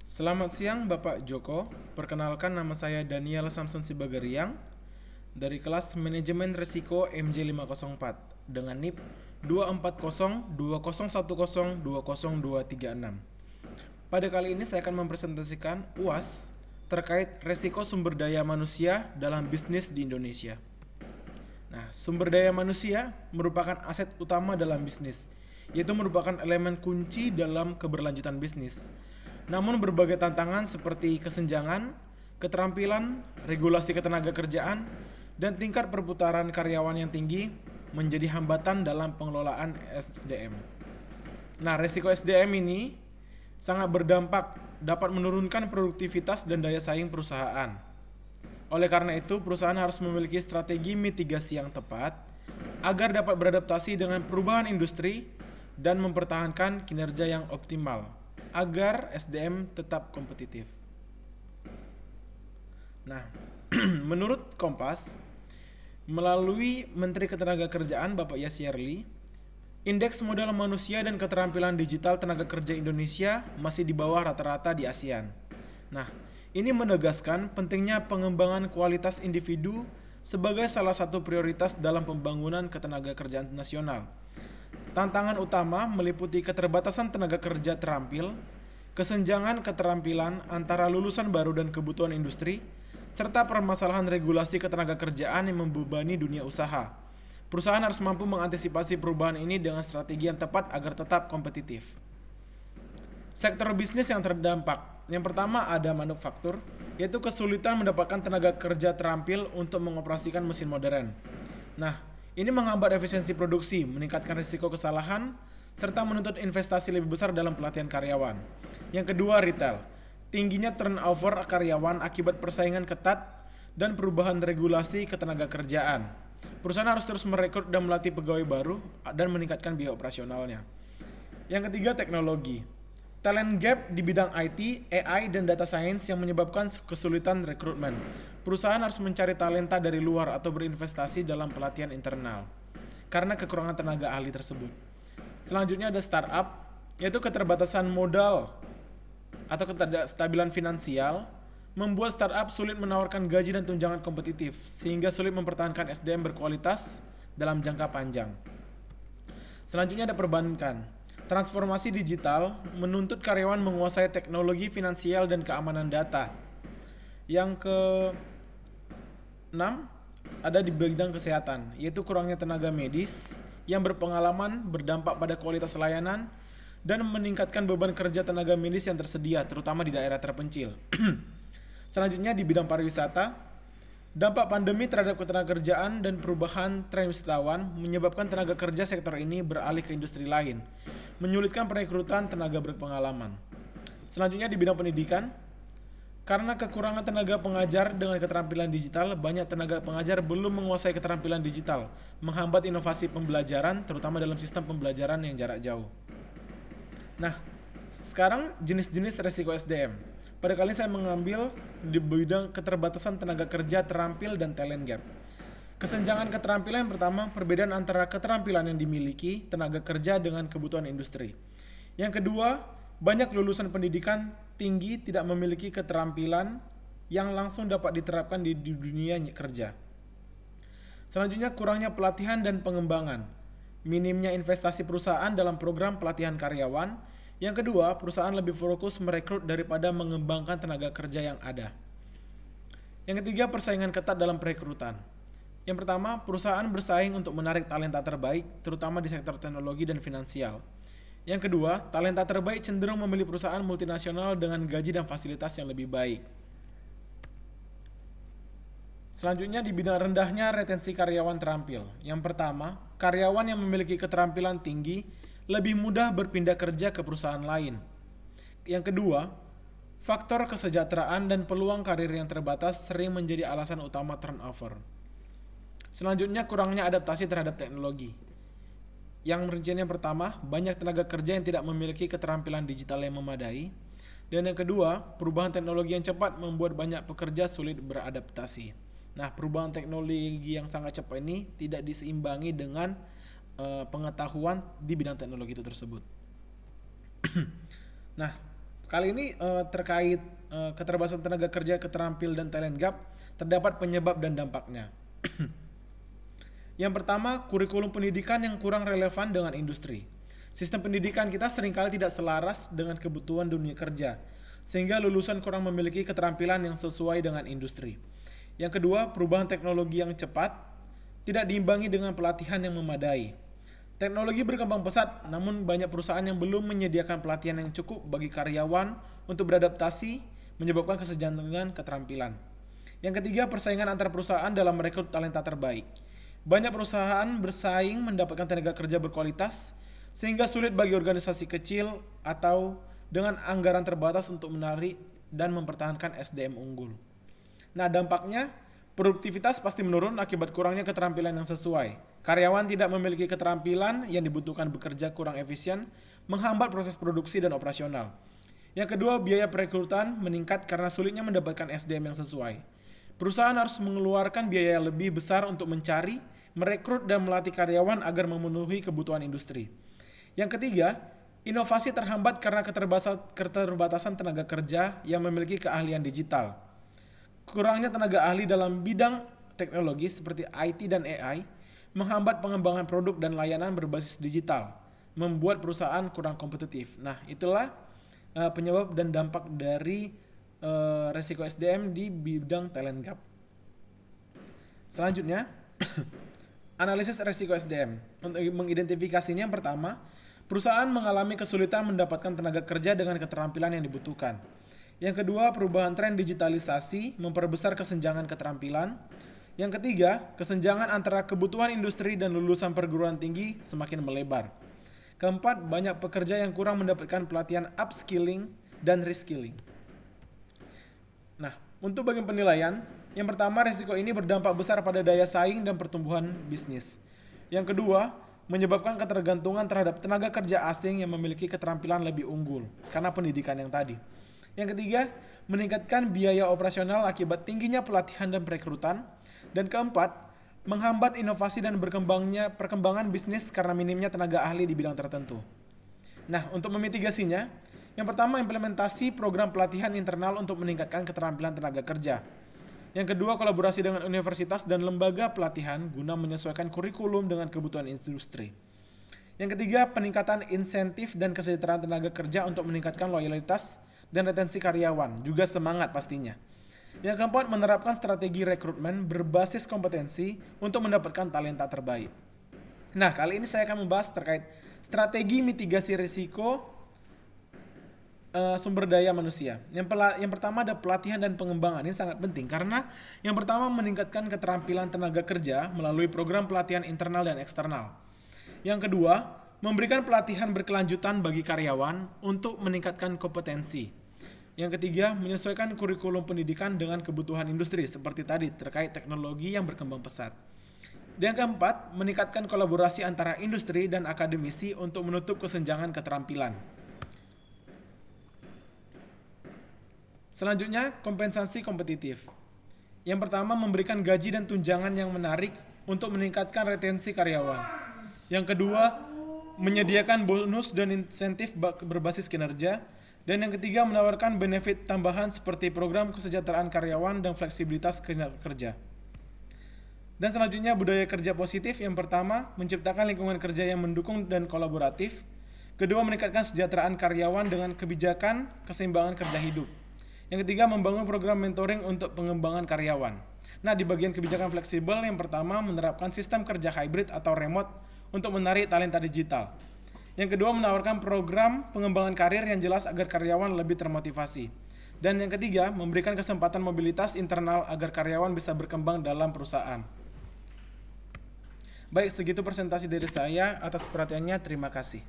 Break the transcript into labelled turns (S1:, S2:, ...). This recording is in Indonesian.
S1: Selamat siang Bapak Joko, perkenalkan nama saya Daniel Samson Sibagariang dari kelas Manajemen Risiko MJ504 dengan NIP 2402010202366. Pada kali ini saya akan mempresentasikan UAS terkait resiko sumber daya manusia dalam bisnis di Indonesia. Nah, sumber daya manusia merupakan aset utama dalam bisnis, yaitu merupakan elemen kunci dalam keberlanjutan bisnis. Namun berbagai tantangan seperti kesenjangan, keterampilan, regulasi ketenaga kerjaan, dan tingkat perputaran karyawan yang tinggi menjadi hambatan dalam pengelolaan SDM. Nah, resiko SDM ini sangat berdampak dapat menurunkan produktivitas dan daya saing perusahaan. Oleh karena itu, perusahaan harus memiliki strategi mitigasi yang tepat agar dapat beradaptasi dengan perubahan industri dan mempertahankan kinerja yang optimal agar SDM tetap kompetitif. Nah, menurut Kompas, melalui Menteri Ketenagakerjaan Bapak Yasirli, indeks modal manusia dan keterampilan digital tenaga kerja Indonesia masih di bawah rata-rata di ASEAN. Nah, ini menegaskan pentingnya pengembangan kualitas individu sebagai salah satu prioritas dalam pembangunan ketenaga kerjaan nasional. Tantangan utama meliputi keterbatasan tenaga kerja terampil, kesenjangan keterampilan antara lulusan baru dan kebutuhan industri, serta permasalahan regulasi ketenaga kerjaan yang membebani dunia usaha. Perusahaan harus mampu mengantisipasi perubahan ini dengan strategi yang tepat agar tetap kompetitif. Sektor bisnis yang terdampak. Yang pertama ada manufaktur, yaitu kesulitan mendapatkan tenaga kerja terampil untuk mengoperasikan mesin modern. Nah, ini menghambat efisiensi produksi, meningkatkan risiko kesalahan, serta menuntut investasi lebih besar dalam pelatihan karyawan. Yang kedua, retail. Tingginya turnover karyawan akibat persaingan ketat dan perubahan regulasi ketenaga kerjaan. Perusahaan harus terus merekrut dan melatih pegawai baru dan meningkatkan biaya operasionalnya. Yang ketiga, teknologi. Talent gap di bidang IT, AI, dan data science yang menyebabkan kesulitan rekrutmen. Perusahaan harus mencari talenta dari luar atau berinvestasi dalam pelatihan internal karena kekurangan tenaga ahli tersebut. Selanjutnya ada startup, yaitu keterbatasan modal atau ketidakstabilan finansial membuat startup sulit menawarkan gaji dan tunjangan kompetitif sehingga sulit mempertahankan SDM berkualitas dalam jangka panjang. Selanjutnya ada perbankan. Transformasi digital menuntut karyawan menguasai teknologi finansial dan keamanan data. Yang keenam ada di bidang kesehatan, yaitu kurangnya tenaga medis yang berpengalaman berdampak pada kualitas layanan dan meningkatkan beban kerja tenaga medis yang tersedia, terutama di daerah terpencil. Selanjutnya di bidang pariwisata, dampak pandemi terhadap ketenagakerjaan dan perubahan tren wisatawan menyebabkan tenaga kerja sektor ini beralih ke industri lain, menyulitkan perekrutan tenaga berpengalaman. Selanjutnya di bidang pendidikan, karena kekurangan tenaga pengajar dengan keterampilan digital, banyak tenaga pengajar belum menguasai keterampilan digital, menghambat inovasi pembelajaran, terutama dalam sistem pembelajaran yang jarak jauh. Nah, sekarang jenis-jenis resiko SDM. Pada kali ini saya mengambil di bidang keterbatasan tenaga kerja terampil dan talent gap. Kesenjangan keterampilan yang pertama, perbedaan antara keterampilan yang dimiliki tenaga kerja dengan kebutuhan industri. Yang kedua, banyak lulusan pendidikan tinggi tidak memiliki keterampilan yang langsung dapat diterapkan di dunia kerja. Selanjutnya, kurangnya pelatihan dan pengembangan. Minimnya investasi perusahaan dalam program pelatihan karyawan. Yang kedua, perusahaan lebih fokus merekrut daripada mengembangkan tenaga kerja yang ada. Yang ketiga, persaingan ketat dalam perekrutan. Yang pertama, perusahaan bersaing untuk menarik talenta terbaik, terutama di sektor teknologi dan finansial. Yang kedua, talenta terbaik cenderung memilih perusahaan multinasional dengan gaji dan fasilitas yang lebih baik. Selanjutnya di bidang rendahnya retensi karyawan terampil. Yang pertama, karyawan yang memiliki keterampilan tinggi lebih mudah berpindah kerja ke perusahaan lain. Yang kedua, faktor kesejahteraan dan peluang karir yang terbatas sering menjadi alasan utama turnover. Selanjutnya, kurangnya adaptasi terhadap teknologi. Yang rincian yang pertama, banyak tenaga kerja yang tidak memiliki keterampilan digital yang memadai. Dan yang kedua, perubahan teknologi yang cepat membuat banyak pekerja sulit beradaptasi. Nah, perubahan teknologi yang sangat cepat ini tidak diseimbangi dengan pengetahuan di bidang teknologi itu tersebut. Nah, Kali ini terkait keterbatasan tenaga kerja, keterampil dan talent gap, terdapat penyebab dan dampaknya. Yang pertama, kurikulum pendidikan yang kurang relevan dengan industri. Sistem pendidikan kita seringkali tidak selaras dengan kebutuhan dunia kerja, sehingga lulusan kurang memiliki keterampilan yang sesuai dengan industri. Yang kedua, perubahan teknologi yang cepat tidak diimbangi dengan pelatihan yang memadai. Teknologi berkembang pesat, namun banyak perusahaan yang belum menyediakan pelatihan yang cukup bagi karyawan untuk beradaptasi, menyebabkan kesenjangan keterampilan. Yang ketiga, persaingan antar perusahaan dalam merekrut talenta terbaik. Banyak perusahaan bersaing mendapatkan tenaga kerja berkualitas, sehingga sulit bagi organisasi kecil atau dengan anggaran terbatas untuk menarik dan mempertahankan SDM unggul. Nah, dampaknya, produktivitas pasti menurun akibat kurangnya keterampilan yang sesuai. Karyawan tidak memiliki keterampilan yang dibutuhkan bekerja kurang efisien, menghambat proses produksi dan operasional. Yang kedua, biaya perekrutan meningkat karena sulitnya mendapatkan SDM yang sesuai. Perusahaan harus mengeluarkan biaya yang lebih besar untuk mencari, merekrut dan melatih karyawan agar memenuhi kebutuhan industri. Yang ketiga, inovasi terhambat karena keterbatasan tenaga kerja yang memiliki keahlian digital. Kurangnya tenaga ahli dalam bidang teknologi seperti IT dan AI menghambat pengembangan produk dan layanan berbasis digital, membuat perusahaan kurang kompetitif. Nah, itulah penyebab dan dampak dari resiko SDM di bidang talent gap. Selanjutnya, analisis resiko SDM. Untuk mengidentifikasinya, yang pertama, perusahaan mengalami kesulitan mendapatkan tenaga kerja dengan keterampilan yang dibutuhkan. Yang kedua, perubahan tren digitalisasi memperbesar kesenjangan keterampilan. Yang ketiga, kesenjangan antara kebutuhan industri dan lulusan perguruan tinggi semakin melebar. Keempat, banyak pekerja yang kurang mendapatkan pelatihan upskilling dan reskilling. Nah, untuk bagian penilaian, yang pertama, risiko ini berdampak besar pada daya saing dan pertumbuhan bisnis. Yang kedua, menyebabkan ketergantungan terhadap tenaga kerja asing yang memiliki keterampilan lebih unggul karena pendidikan yang tadi. Yang ketiga, meningkatkan biaya operasional akibat tingginya pelatihan dan perekrutan. Dan keempat, menghambat inovasi dan perkembangan bisnis karena minimnya tenaga ahli di bidang tertentu. Nah, untuk memitigasinya, yang pertama, implementasi program pelatihan internal untuk meningkatkan keterampilan tenaga kerja. Yang kedua, kolaborasi dengan universitas dan lembaga pelatihan guna menyesuaikan kurikulum dengan kebutuhan industri. Yang ketiga, peningkatan insentif dan kesejahteraan tenaga kerja untuk meningkatkan loyalitas dan retensi karyawan, juga semangat pastinya. Yang keempat, menerapkan strategi rekrutmen berbasis kompetensi untuk mendapatkan talenta terbaik. Nah, kali ini saya akan membahas terkait strategi mitigasi risiko sumber daya manusia. Yang pertama ada pelatihan dan pengembangan. Ini sangat penting karena yang pertama meningkatkan keterampilan tenaga kerja melalui program pelatihan internal dan eksternal. Yang kedua, memberikan pelatihan berkelanjutan bagi karyawan untuk meningkatkan kompetensi. Yang ketiga, menyesuaikan kurikulum pendidikan dengan kebutuhan industri seperti tadi terkait teknologi yang berkembang pesat. Dan yang keempat, meningkatkan kolaborasi antara industri dan akademisi untuk menutup kesenjangan keterampilan. Selanjutnya, kompensasi kompetitif. Yang pertama, memberikan gaji dan tunjangan yang menarik untuk meningkatkan retensi karyawan. Yang kedua, menyediakan bonus dan insentif berbasis kinerja. Dan yang ketiga, menawarkan benefit tambahan seperti program kesejahteraan karyawan dan fleksibilitas kerja. Dan selanjutnya, budaya kerja positif. Yang pertama, menciptakan lingkungan kerja yang mendukung dan kolaboratif. Kedua, meningkatkan kesejahteraan karyawan dengan kebijakan keseimbangan kerja hidup. Yang ketiga, membangun program mentoring untuk pengembangan karyawan. Nah, di bagian kebijakan fleksibel, yang pertama, menerapkan sistem kerja hybrid atau remote untuk menarik talenta digital. Yang kedua, menawarkan program pengembangan karir yang jelas agar karyawan lebih termotivasi. Dan yang ketiga, memberikan kesempatan mobilitas internal agar karyawan bisa berkembang dalam perusahaan. Baik, segitu presentasi dari saya. Atas perhatiannya, terima kasih.